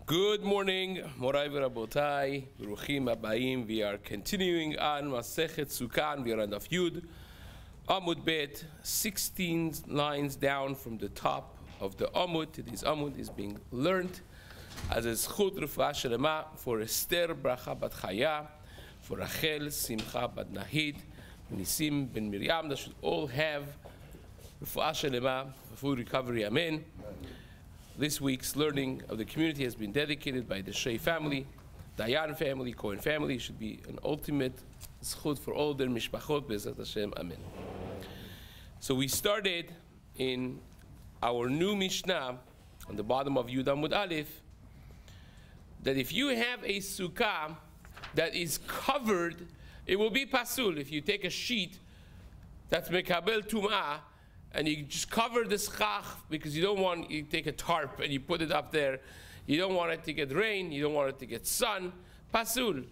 Good morning, Morai v'Rabotai, Baruchim Abayim. We are continuing on Masechet Succah. We are on Daf Yud, Amud Bet, 16 lines down from the top of the Amud. Today's Amud is being learned as a Zchut Refuah Shelema for Esther Bracha Bat Chaya, for Rachel Simcha Bat Nahid, Nisim Ben Miriam. That should all have Refuah Shelema, full recovery. Amen. This week's learning of the community has been dedicated by the Shea family, Dayan family, Cohen family. It should be an ultimate zchut for all their mishpachot, B'ezrat Hashem, amen. So we started in our new Mishnah on the bottom of Yud Amud Aleph, that if you have a sukkah that is covered, it will be pasul. If you take a sheet that's mekabel tum'ah, and you just cover the schach because you take a tarp and you put it up there. You don't want it to get rain. You don't want it to get sun. Pasul.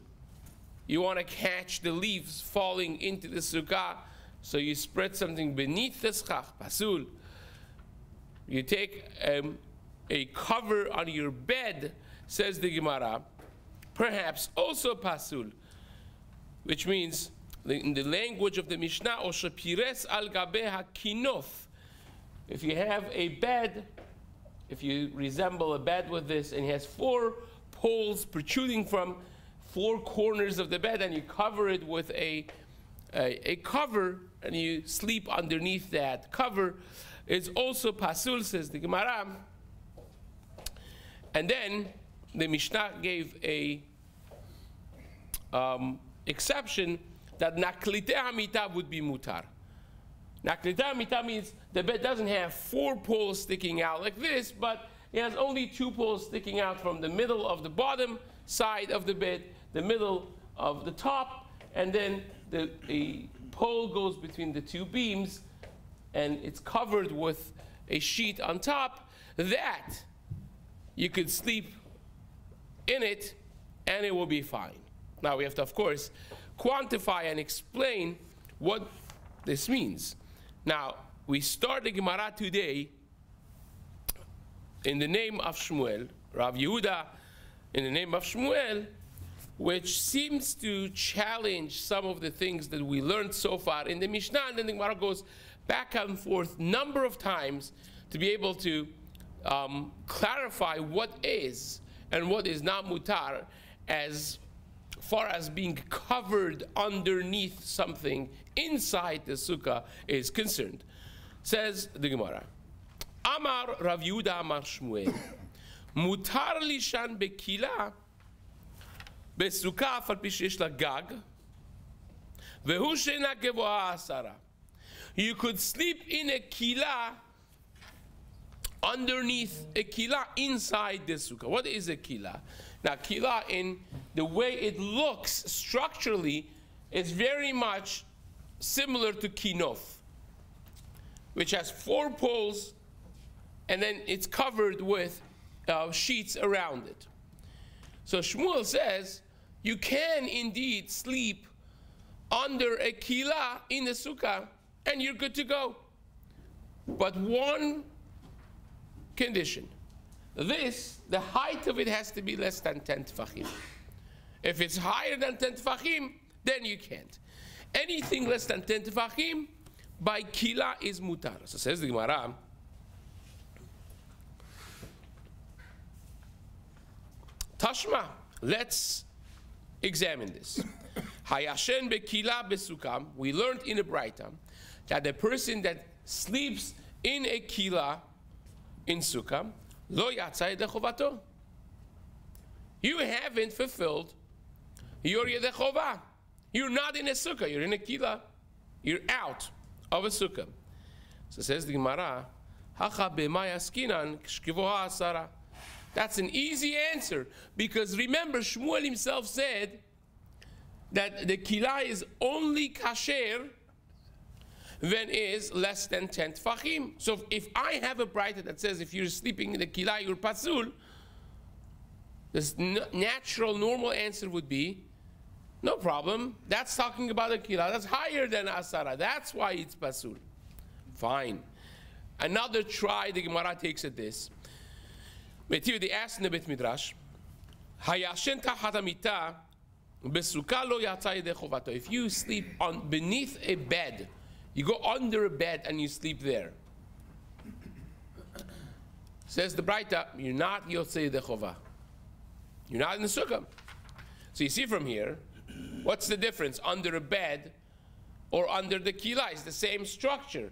You want to catch the leaves falling into the sukkah, so you spread something beneath the schach. Pasul. You take a cover on your bed, says the Gemara, perhaps also pasul, which means, in the language of the Mishnah, o shapires al gabe hakinof. If you have a bed, if you resemble a bed with this, and it has 4 poles protruding from 4 corners of the bed, and you cover it with a cover, and you sleep underneath that cover, it's also pasul, says the Gemara. And then the Mishnah gave a exception that nakliteh hamita would be mutar. Nakliteh hamita means the bed doesn't have 4 poles sticking out like this, but it has only 2 poles sticking out from the middle of the bottom side of the bed, the middle of the top, and then the pole goes between the 2 beams, and it's covered with a sheet on top. That you could sleep in it, and it will be fine. Now we have to, of course, quantify and explain what this means. Now, we start the Gemara today in the name of Shmuel, Rav Yehuda, in the name of Shmuel, which seems to challenge some of the things that we learned so far in the Mishnah, and then the Gemara goes back and forth number of times to be able to clarify what is and what is not mutar, as far as being covered underneath something inside the sukkah is concerned. Says the Gemara, Amar Rav Yehuda Amar Shmuel, Mutar lishan bekila besukkah afal pi sheyesh la gag vehu she'ena gevoha asara. You could sleep in a kila, underneath a kila, inside the sukkah. What is a kila? Now, kila, in the way it looks structurally, is very much similar to kinof, which has 4 poles, and then it's covered with sheets around it. So Shmuel says, you can indeed sleep under a kila in the sukkah, and you're good to go. But one condition. The height of it has to be less than 10 tefachim. If it's higher than 10 tefachim, then you can't. Anything less than 10 tefachim, by kila is mutar. So says the Gemara, Tashma, let's examine this. Hayashen bekila besukam. We learned in the Braita that the person that sleeps in a kila in sukkah, lo yatzai dechovato. You haven't fulfilled your yedechovah. You're not in a sukkah. You're in a kila. You're out of a sukkah. So says the Gemara, Hacha b'may askinan k'shkivoha asara. That's an easy answer, because remember, Shmuel himself said that the kila is only kasher when is less than 10 tefachim. So if I have a braita that says if you're sleeping in the kila, you're pasul, this natural, normal answer would be, no problem. That's talking about a kila. That's higher than asara. That's why it's pasul. Fine. Another try, the Gemara takes at this. They asked in the Bet Midrash, Hayashen tachat hamita besukkah lo yatsa yedei chovato. If you sleep on beneath a bed, you go under a bed and you sleep there. Says the Braita, you're not yotzei yedei chova. You're not in the sukkah. So you see from here, what's the difference under a bed or under the kila? It's the same structure.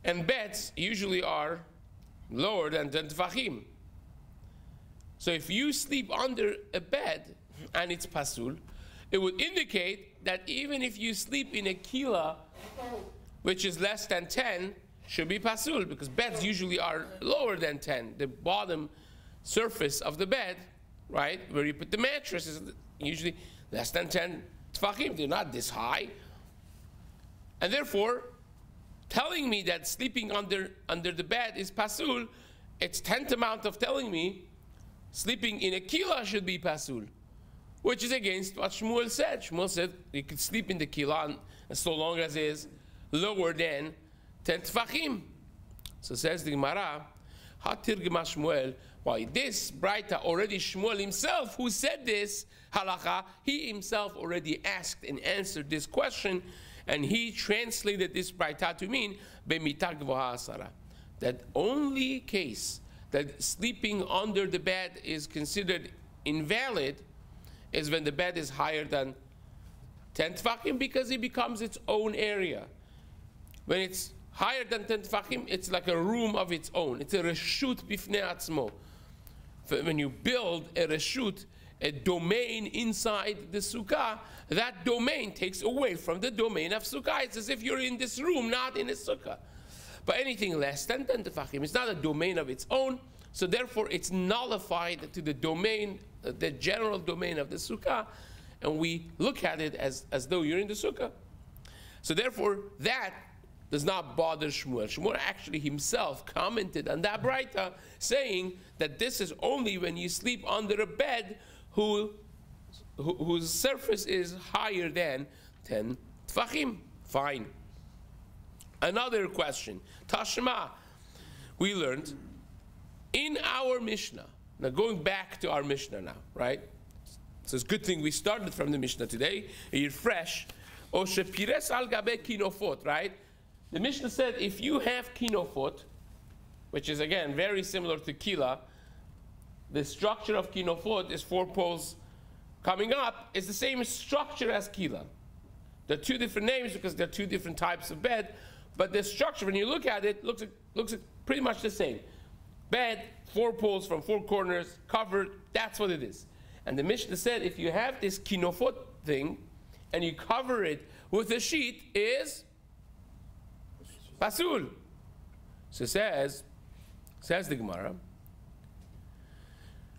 And beds usually are lower than 10 tefachim. So if you sleep under a bed and it's pasul, it would indicate that even if you sleep in a kila, which is less than 10, should be pasul, because beds usually are lower than 10. The bottom surface of the bed, right, where you put the mattress, is usually less than 10 tefachim. They're not this high. And therefore, telling me that sleeping under the bed is pasul, it's tantamount of telling me sleeping in a kila should be pasul, which is against what Shmuel said. Shmuel said you could sleep in the kila as so long as it is lower than 10 tefachim. So says the Gemara, Hatirgema Shmuel, why this Braita already Shmuel himself who said this halacha, he himself already asked and answered this question, and he translated this Braita to mean B'mita gvoha asara, that only case that sleeping under the bed is considered invalid is when the bed is higher than 10 tefachim, because it becomes its own area. When it's higher than 10 tefachim, it's like a room of its own. It's a reshut bifnei atzmo. When you build a reshut, a domain inside the sukkah, that domain takes away from the domain of sukkah. It's as if you're in this room, not in a sukkah. But anything less than 10 tefachim, it's not a domain of its own, so therefore it's nullified to the domain, the general domain of the sukkah, and we look at it as though you're in the sukkah. So therefore, that does not bother Shmuel. Shmuel actually himself commented on that Braita, saying that this is only when you sleep under a bed whose surface is higher than 10 tefachim. Fine. Another question. Tashma, we learned in our Mishnah. Now going back to our Mishnah now, right? So it's a good thing we started from the Mishnah today. You're fresh. O shepires al gabe kinofot, right? The Mishnah said if you have kinofot, which is again very similar to kila, the structure of kinofot is 4 poles coming up. It's the same structure as kila. They're 2 different names because they're 2 different types of bed. But the structure, when you look at it, looks pretty much the same. Bed, 4 poles from 4 corners, covered, that's what it is. And the Mishnah said if you have this kinofot thing and you cover it with a sheet, is pasul. So says the Gemara,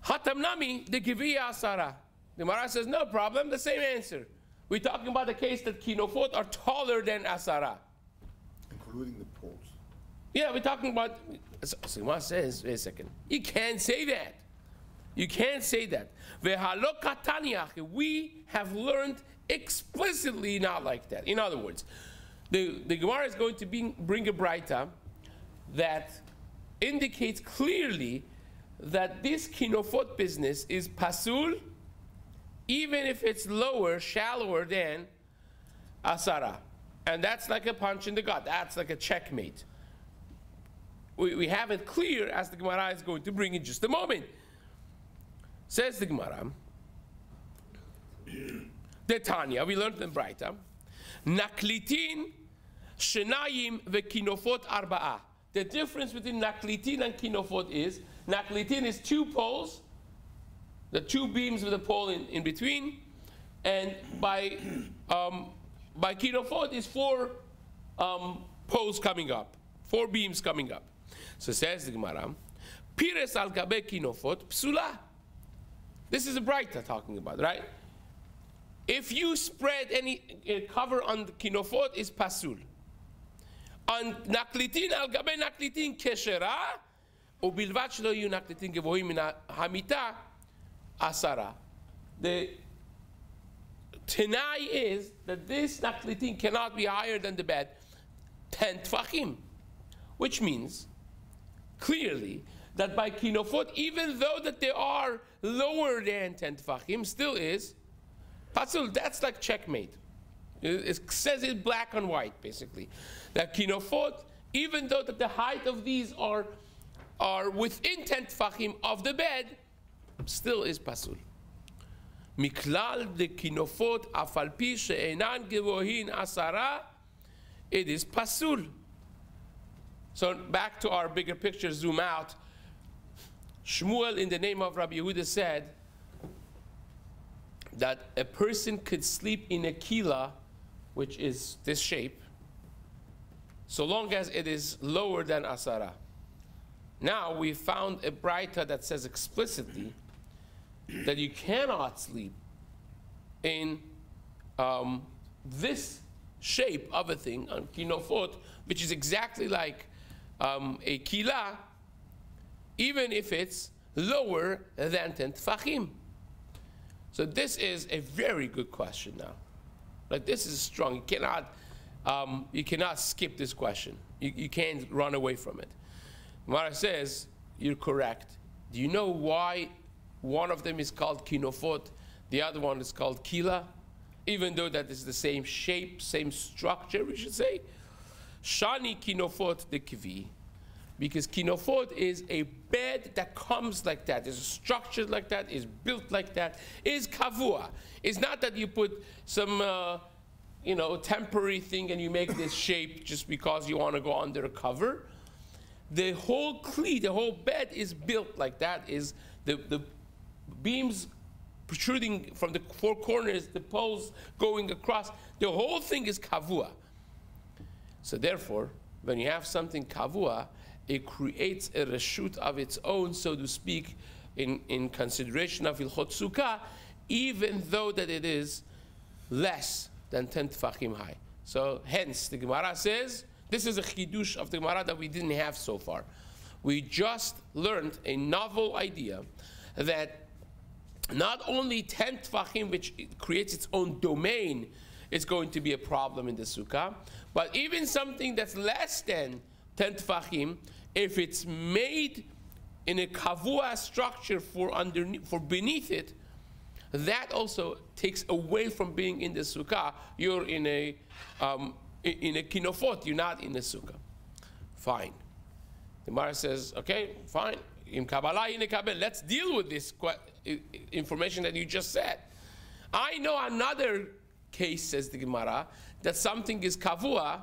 Hatamnami de Giviyah Asara. The Gemara says no problem, the same answer. We're talking about the case that kinofot are taller than Asara. Including the poles. Yeah, we're talking about, so Gemara says, wait a second, you can't say that. You can't say that. We have learned explicitly not like that. In other words, the Gemara is going to bring a Braita that indicates clearly that this kinofot business is pasul, even if it's lower, shallower than asara. And that's like a punch in the gut. That's like a checkmate. We have it clear, as the Gemara is going to bring in just a moment. Says the Gemara, the Tanya, we learned in Braita, naklitin shenayim vekinofot arba'a. The difference between naklitin and kinofot is, naklitin is 2 poles, the 2 beams with a pole in between, and by kinofot is 4 poles coming up, 4 beams coming up. So says the Gemara, pires al gabe kinofot psula. This is a Braita talking about, right? If you spread any cover on the kinofot, is pasul. On naklitin al gabe naklitin keshera, ubilvat shelo yu naklitin gevohim min hamita asara. The Tanai is that this naklitin cannot be higher than the bed 10 tefachim, which means clearly that by kinofot, even though that they are lower than 10 tefachim, still is pasul. That's like checkmate. It says it black on white, basically. That kinofot, even though that the height of these are within 10 tefachim of the bed, still is pasul. Miklal de kinofot afalpi she'enan gevohin asara, it is pasul. So back to our bigger picture, zoom out. Shmuel, in the name of Rabbi Yehuda, said that a person could sleep in a kila, which is this shape, so long as it is lower than asara. Now we found a braita that says explicitly that you cannot sleep in this shape of a thing, on kinofot, which is exactly like a kila, even if it's lower than 10 tefachim. So this is a very good question now. Like, this is strong. You cannot skip this question. You can't run away from it. Mara says, you're correct. Do you know why one of them is called kinofot, the other one is called kila? Even though that is the same shape, same structure, we should say. Shani kinofot de kvi. Because kinofot is a bed that comes like that, is structured like that, is built like that, is kavua. It's not that you put some temporary thing and you make this shape just because you want to go under a cover. The whole kli, the whole bed is built like that, is the beams protruding from the four corners, the poles going across, the whole thing is kavua. So therefore, when you have something kavua, it creates a reshut of its own, so to speak, in consideration of Hilchot Sukkah, even though that it is less than 10 tefachim high. So hence, the Gemara says, this is a chidush of the Gemara that we didn't have so far. We just learned a novel idea that not only 10 tefachim, which creates its own domain, is going to be a problem in the Sukkah, but even something that's less than 10 tefachim, if it's made in a kavua structure for beneath it, that also takes away from being in the sukkah. You're in a kinofot, you're not in the sukkah. Fine. The Gemara says, okay, fine. Im Kabbalah, in Kabbalah. Let's deal with this information that you just said. I know another case, says the Gemara, that something is kavua,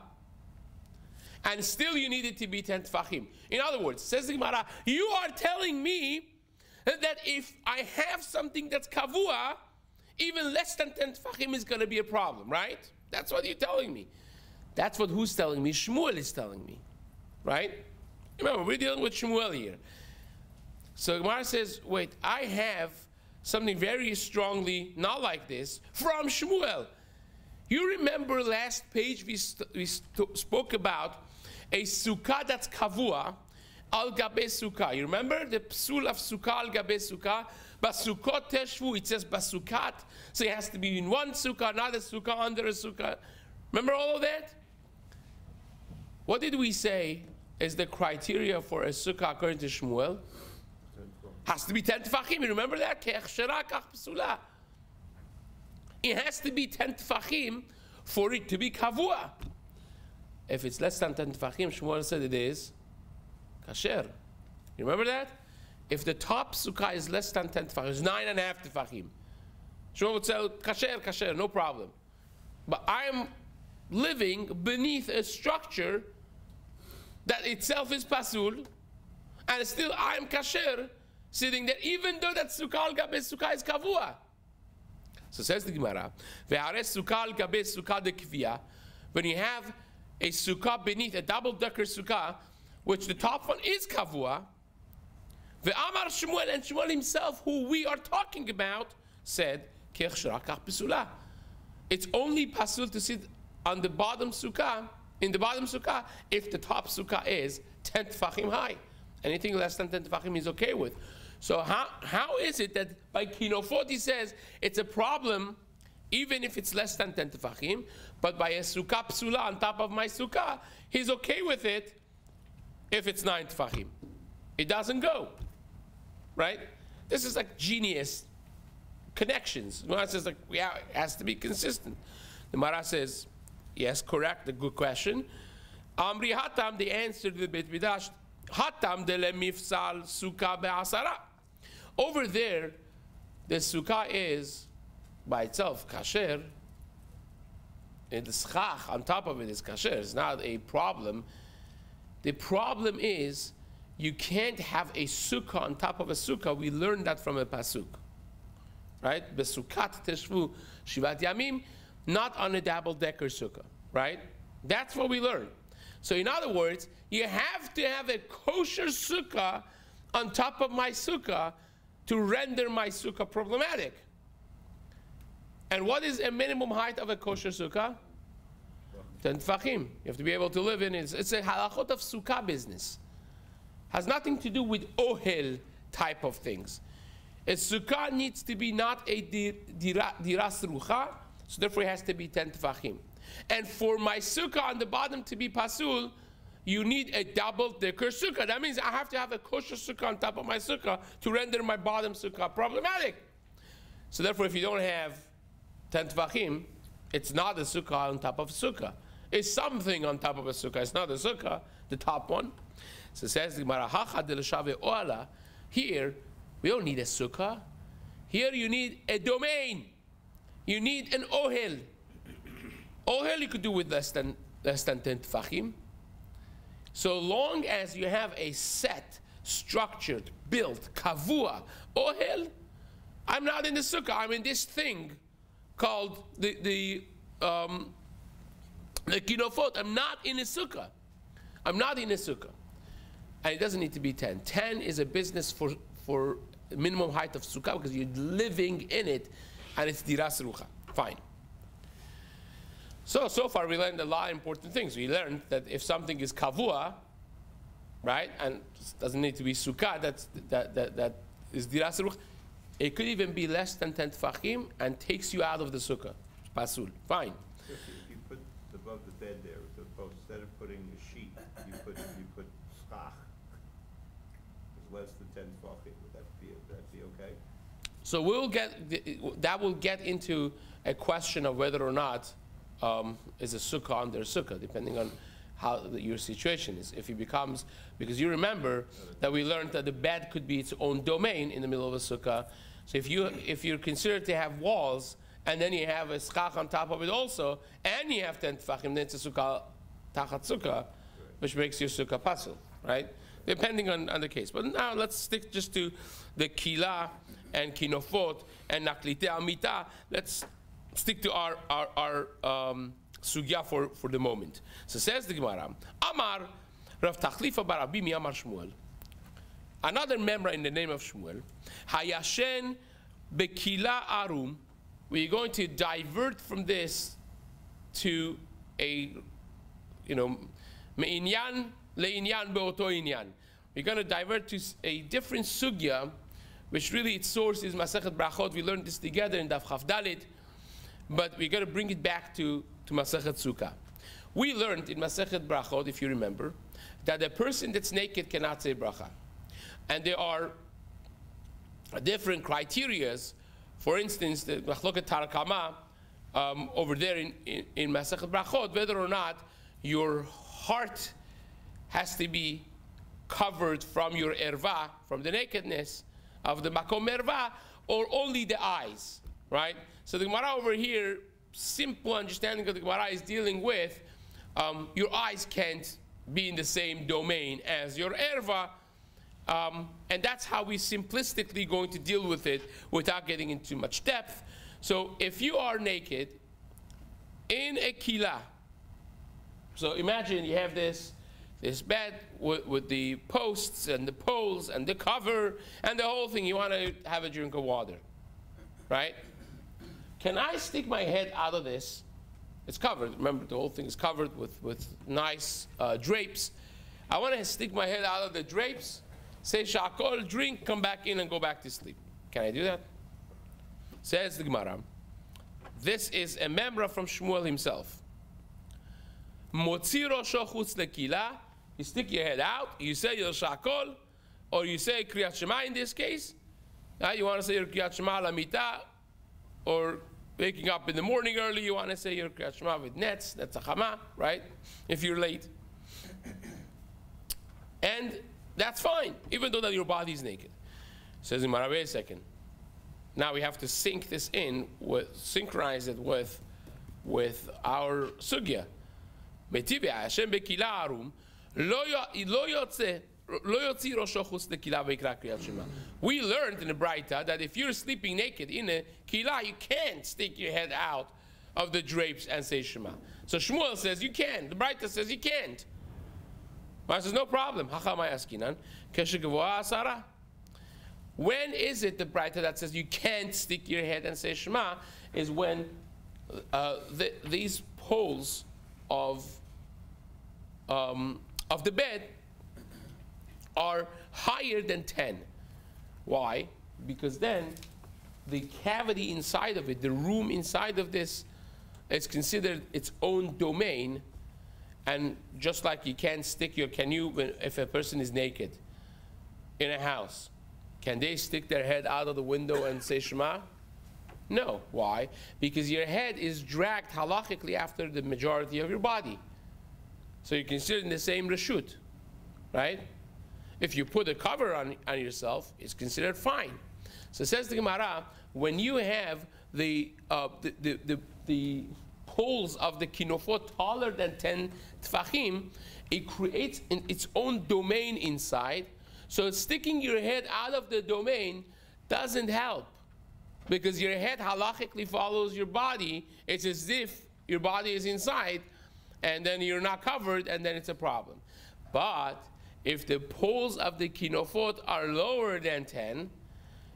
and still you need it to be 10 tefachim. In other words, says the Gemara, you are telling me that if I have something that's kavua, even less than 10 tefachim is going to be a problem, right? That's what you're telling me. That's what who's telling me? Shmuel is telling me, right? Remember, we're dealing with Shmuel here. So Gemara says, wait, I have something very strongly not like this from Shmuel. You remember last page we spoke about a sukkah that's kavua al gabe sukkah. You remember the psul of sukkah al gabe sukkah? Basukot teshvu, it says basukat. So it has to be in one sukkah, another sukkah, under a sukkah. Remember all of that? What did we say is the criteria for a sukkah according to Shmuel? Has to be 10 tefachim. You remember that? It has to be 10 tefachim for it to be kavua. If it's less than 10 tefachim, Shmuel said it is kasher. You remember that? If the top sukkah is less than 10 tefachim, it's 9.5 tefachim. Shmuel would say, kasher, kasher, no problem. But I'm living beneath a structure that itself is pasul, and still I'm kasher, sitting there, even though that sukkah al gabe sukkah is kavua. So says the Gemara, when you have a sukkah beneath, a double-decker sukkah, which the top one is kavua, Amar Shmuel, and Shmuel himself, who we are talking about, said, it's only pasul to sit on the bottom sukkah, in the bottom sukkah, if the top sukkah is 10 tefachim high. Anything less than 10 tefachim is okay with. So how is it that by kinofot he says it's a problem even if it's less than 10 tefachim, but by a sukkah psula on top of my sukkah, he's okay with it if it's 9 tefachim? it doesn't go, right? This is like genius connections. The Gemara says like, yeah, it has to be consistent. The Gemara says, yes, correct, a good question. Amri hatam, the answer to the Beit Midrash, hatam de le mifsal sukkah be'asara. Over there, the sukkah is by itself kasher, and the schach on top of it is kasher. It's not a problem. The problem is you can't have a sukkah on top of a sukkah. We learned that from a pasuk, right? Besukat teshvu shivat yamim, not on a double-decker sukkah, right? That's what we learned. So in other words, you have to have a kosher sukkah on top of my sukkah to render my sukkah problematic. And what is a minimum height of a kosher sukkah? 10 tefachim. You have to be able to live in it. It's a halachot of sukkah business. Has nothing to do with ohel type of things. A sukkah needs to be not a diras rucha, so therefore it has to be 10 tefachim. And for my sukkah on the bottom to be pasul, you need a double-decker sukkah. That means I have to have a kosher sukkah on top of my sukkah to render my bottom sukkah problematic. So therefore, if you don't have 10 tefachim, it's not a sukkah on top of a sukkah. It's something on top of a sukkah. It's not a sukkah, the top one. So it says, here, we don't need a sukkah. Here you need a domain. You need an ohel. Ohel you could do with less than 10 tefachim. So long as you have a set, structured, built, kavua, ohel, I'm not in the sukkah. I'm in this thing called the kinofot. I'm not in a sukkah. I'm not in a sukkah. And it doesn't need to be 10. 10 is a business for minimum height of sukkah because you're living in it and it's diras rucha. Fine. So far we learned a lot of important things. We learned that if something is kavua, right, and it doesn't need to be sukkah, that is diras rucha, it could even be less than 10 tefachim and takes you out of the sukkah. Pasul. Fine. So if you put above the bed there, with the post, instead of putting a sheet, you put schach. It's less than 10 tefachim. Would that be okay? So that will get into a question of whether or not is a sukkah under sukkah, depending on how your situation is. If it becomes, because you remember that we learned that the bed could be its own domain in the middle of a sukkah. So if you're considered to have walls, and then you have a schach on top of it also, and you have 10 tefachim, then it's a sukkah tachat sukkah, which makes your sukkah pasul, right? Depending on the case. But now let's stick just to the kila and kinofot and naklite amita. Let's stick to our sugya for the moment. So says the Gemara, Amar Rav Tachlifa bar Rabbi mi Amar Shmuel. Another member in the name of Shmuel, Hayashen bekila arum. We're going to divert from this to a, me'inyan le'inyan be'oto inyan. We're going to divert to a different sugya, which really its source is Masechet Brachot. We learned this together in Daf Chaf Dalet, but we're going to bring it back to Masechet Sukkah. We learned in Masechet Brachot, if you remember, that a person that's naked cannot say bracha. And there are different criterias. For instance, the Machloket Tarakama over there in Masechet Brachot, whether or not your heart has to be covered from your erva, from the nakedness of the makom erva, or only the eyes, right? So the Gemara over here, simple understanding of the Gemara is dealing with your eyes can't be in the same domain as your erva, and that's how we simplistically going to deal with it without getting into much depth. So if you are naked in a kila, so imagine you have this bed with the posts and the poles and the cover and the whole thing. You want to have a drink of water, right? Can I stick my head out of this? It's covered. Remember, the whole thing is covered with nice drapes. I want to stick my head out of the drapes, say shakol, drink, come back in and go back to sleep. Can I do that? Says the Gemara. This is a memra from Shmuel himself. Motzi rosho chutz lekila. You stick your head out, you say your shakol, or you say Kriyat Shema in this case. You want to say your Kriyat Shema Lamita, or waking up in the morning early, you want to say your Kriyat Shema with nets, that's a Chama, right? If you're late. And that's fine, even though that your body is naked. Says in Gemara, wait a second. Now we have to sync this in, synchronize it with our sugya. Metivya Hashem bekila arum lo yotze rosho chutz lekila veikra kriyat shema. We learned in the Braita that if you're sleeping naked in a kila, you can't stick your head out of the drapes and say Shema. So Shmuel says you can. The Braita says you can't. Mara says no problem. Hachamai askinan keshegavoa asara. When is it the Braita that says you can't stick your head and say Shema? Is when these poles of the bed are higher than 10. Why? Because then the cavity inside of it, the room inside of this, is considered its own domain. And just like you can't stick your, if a person is naked in a house, can they stick their head out of the window and say Shema? No. Why? Because your head is dragged halachically after the majority of your body. So you're considered in the same reshut, right? If you put a cover on yourself, it's considered fine. So it says the Gemara, when you have the poles of the kinofot taller than 10 tfachim, it creates its own domain inside. So sticking your head out of the domain doesn't help, because your head halachically follows your body. It's as if your body is inside, and then you're not covered, and then it's a problem. But if the poles of the kinofot are lower than 10,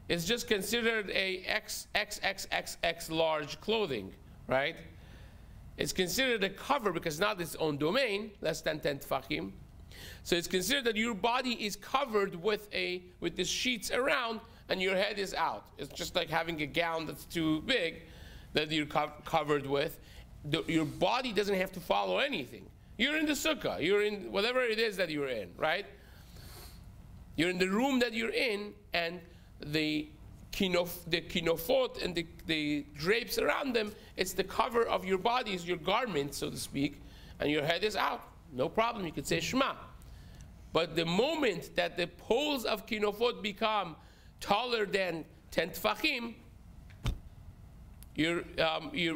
it's just considered a XXXXX large clothing, right? It's considered a cover because not its own domain, less than 10 tfachim. So it's considered that your body is covered with the sheets around, and your head is out. It's just like having a gown that's too big that you're covered with. Your body doesn't have to follow anything. You're in the sukkah. You're in whatever it is that you're in, right? You're in the room that you're in, and the kinofot and the drapes around them, it's the cover of your body, it's your garment, so to speak, and your head is out. No problem, you could say Shema. But the moment that the poles of kinofot become taller than 10 tfachim, you're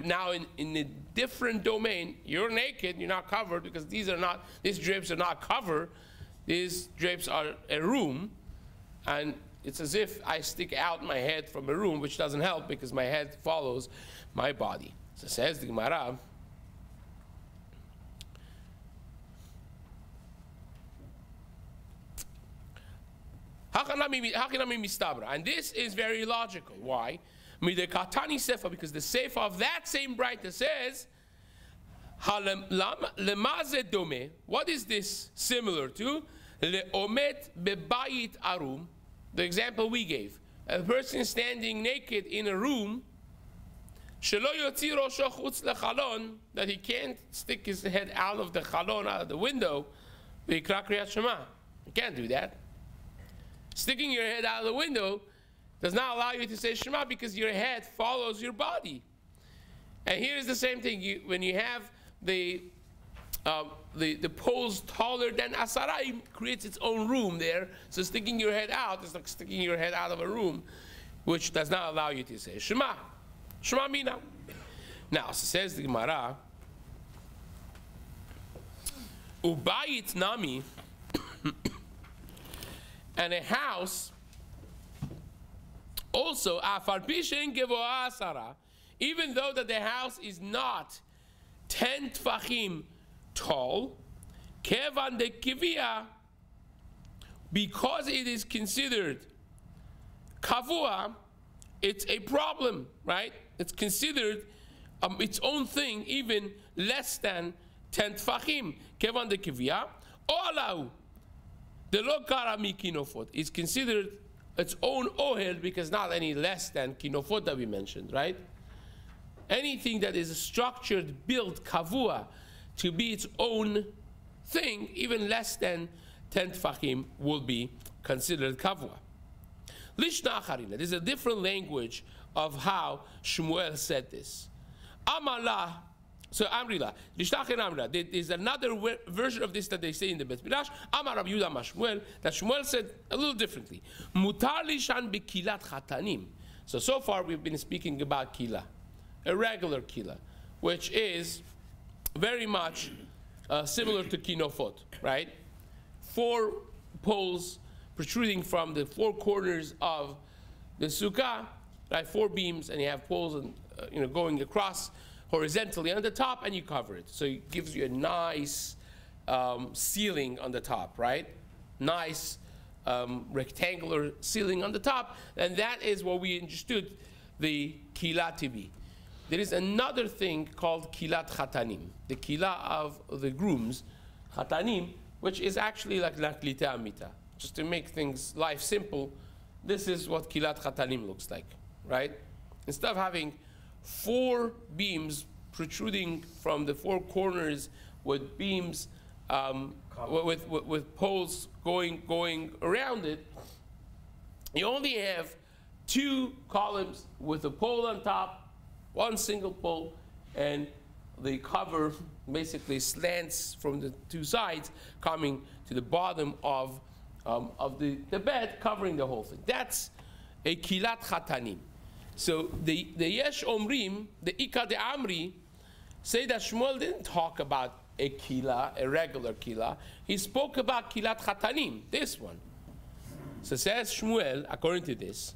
now in a different domain. You're naked, you're not covered, because these drapes are not covered. These drapes are a room, and it's as if I stick out my head from a room, which doesn't help because my head follows my body. So says the Gemara, and this is very logical. Why? Because the sefer of that same Braita says, what is this similar to? Le'omet bebayit arum. The example we gave. A person standing naked in a room, that he can't stick his head out of the chalon, out of the window, you can't do that. Sticking your head out of the window does not allow you to say Shema, because your head follows your body. And here's the same thing. When you have the poles taller than Asara, creates its own room there. So sticking your head out is like sticking your head out of a room, which does not allow you to say Shema. Shema Mina. Now, says the Gemara, Ubayit Nami, and a house also, even though that the house is not 10 tfachim tall, kevan de kivia, because it is considered kavua, it's a problem, right? It's considered its own thing, even less than 10 tfachim. Kevan de kivia, olau, the lo kara mi kinofot, is considered its own ohel, because not any less than kinofot that we mentioned, right? Anything that is structured, built, kavua, to be its own thing, even less than 10 tfachim, will be considered kavua. Lishna acharina. There's a different language of how Shmuel said this. Amala. So Amrila, Lishtachin Amrila. There's another version of this that they say in the Bet Midrash. Amar Rabbi Yehuda Shmuel, that Shmuel said a little differently. Mutar lishan bekilat chatanim. So far we've been speaking about kila, a regular kila, which is very much similar to kinofot, right? 4 poles protruding from the 4 corners of the sukkah, right? 4 beams, and you have poles and going across horizontally on the top, and you cover it. So it gives you a nice ceiling on the top, right? Nice rectangular ceiling on the top, and that is what we understood the kila to be. There is another thing called kilat chatanim, the kila of the grooms, chatanim, which is actually like naklita amita. Just to make life simple, this is what kilat chatanim looks like, right? Instead of having 4 beams protruding from the 4 corners with beams, with poles going around it, you only have 2 columns with a pole on top, 1 single pole, and the cover basically slants from the 2 sides, coming to the bottom of the bed, covering the whole thing. That's a kilat chatanim. So the Yesh Omrim, the Ika de Amri, say that Shmuel didn't talk about a kila, a regular kila. He spoke about kilat chatanim, this one. So says Shmuel, according to this,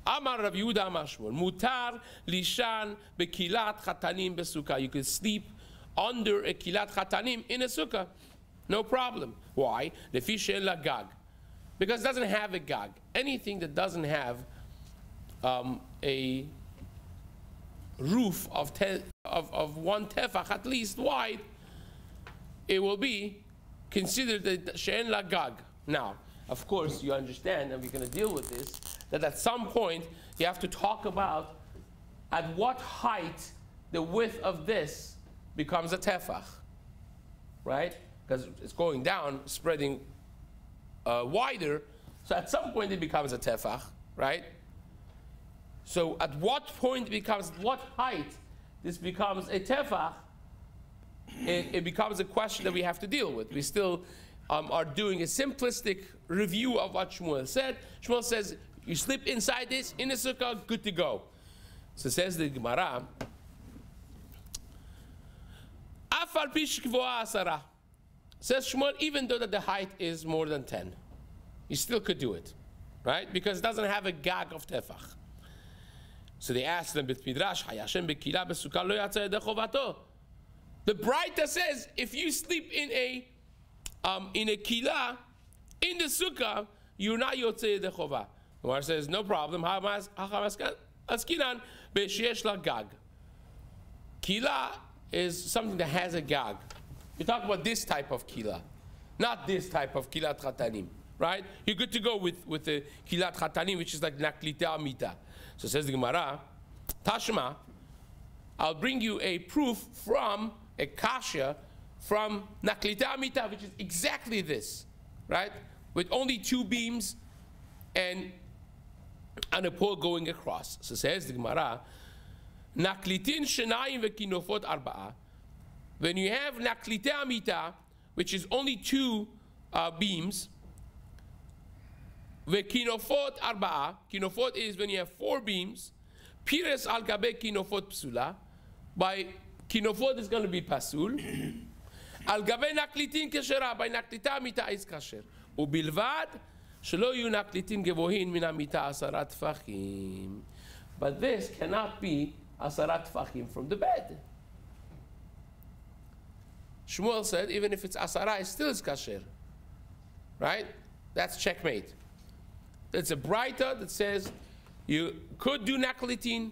Amar Rav Yehuda Amar Shmuel, Mutar lishan bekilat chatanim besukkah. You could sleep under a kilat chatanim in a sukkah, no problem. Why? Lefi she'en la gag, because it doesn't have a gag. Anything that doesn't have a roof of 1 tefach at least wide, it will be considered a she'en la gag. Now, of course, you understand, and we're going to deal with this, that at some point you have to talk about at what height the width of this becomes a tefach, right? Because it's going down, spreading wider, so at some point it becomes a tefach, right? So at what point what height this becomes a tefach, it becomes a question that we have to deal with. We still are doing a simplistic review of what Shmuel said. Shmuel says, you sleep inside this, in the sukkah, good to go. So says the Gemara, Afal pish kvoa asara. Says Shmuel, even though that the height is more than 10, you still could do it, right? Because it doesn't have a gag of tefach. So they asked them, the Braita says, if you sleep in a kila, in the sukkah, you're not yotzei the chova. The Gemara says, no problem. Askinan be'sheyesh la gag. Kila is something that has a gag. You talk about this type of kila, not this type of kilat chatanim, right? You're good to go with the kilat chatanim, which is like naklita amita. So says the Gemara, Tashma, I'll bring you a proof from a kasha from naklita amita, which is exactly this, right? With only 2 beams and a pole going across. So says the Gemara, naklitin shenayim vekinofot arba'a. When you have naklita amita, which is only 2 beams, vekinofot arba'a, kinofot is when you have 4 beams, pires al gabe kinofot psula, by kinofot is going to be pasul, al gabe naklitin keshera, by naklita amita is kasher. Ubilvad shelo yu naklitin gevohin min amita asarat tfachim. But this cannot be asarat tfachim from the bed. Shmuel said, even if it's asara, it still is kasher. Right? That's checkmate. It's a Braita that says you could do naklitin,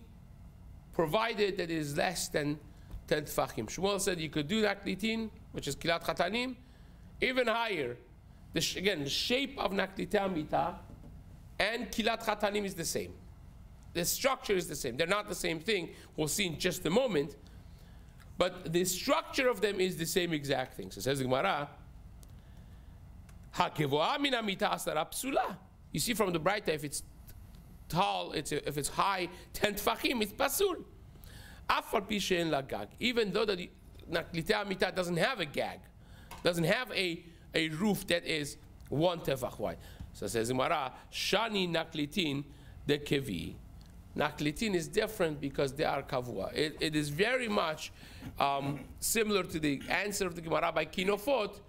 provided that it is less than 10 tfachim. Shmuel said you could do naklitin, which is kilat chatanim, even higher. Again, the shape of naklita mita and kilat chatanim is the same. The structure is the same. They're not the same thing. We'll see in just a moment. But the structure of them is the same exact thing. So says the Gemara, Hakevoa min hamita asara psula. You see from the Braita, if it's tall, if it's high, 10 tfachim, it's pasul. Afal pi she'en la gag. Even though the naklitei hamita doesn't have a gag, doesn't have a roof that is 1 tefach wide. So says Gemara, shani naklitin de kevi. Naklitin is different because they are kavua. It is very much similar to the answer of the Gemara by kinofot.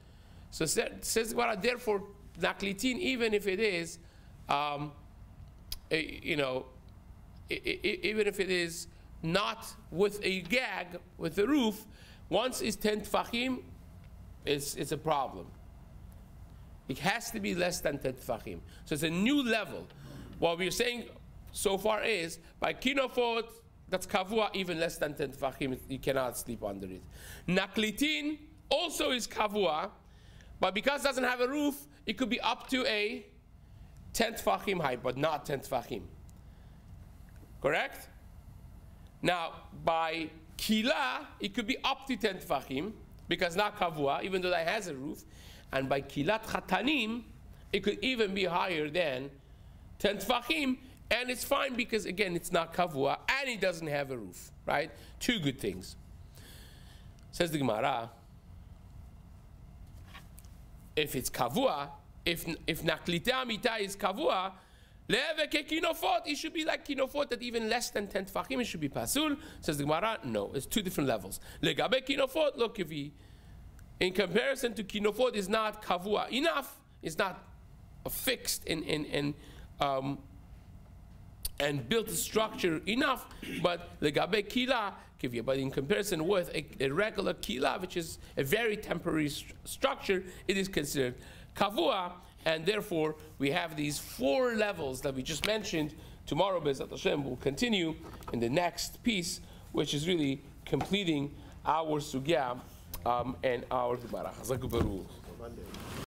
So says Gemara, therefore, naklitin, even if it is, even if it is not with a gag, with a roof, once it's 10 tfachim, it's a problem. It has to be less than 10 tfachim. So it's a new level. What we're saying so far is, by kinofot, that's kavua, even less than 10 tfachim, you cannot sleep under it. Naklitin also is kavua, but because it doesn't have a roof, it could be up to a 10 tfachim height, but not 10 tfachim. Correct? Now, by kila, it could be up to 10 tfachim, because not kavua, even though that has a roof. And by kilat chatanim, it could even be higher than 10 tfachim, and it's fine because, again, it's not kavua, and it doesn't have a roof, right? Two good things. Says the Gemara, if it's kavua, if naklitei hamita is kavua, leveke kinofot, it should be like kinofot, that even less than 10 tfachim, it should be pasul. Says the Gemara, no, it's two different levels. Legabe kinofot, look, if he, in comparison to kinofot, is not kavua enough, it's not fixed and built a structure enough, but legabe kila kivya, but in comparison with a regular kila, which is a very temporary structure, it is considered kavua, and therefore we have these 4 levels that we just mentioned. Tomorrow, Be'ezrat Hashem, will continue in the next piece, which is really completing our sugya and our Gemara. Chazak u'baruch.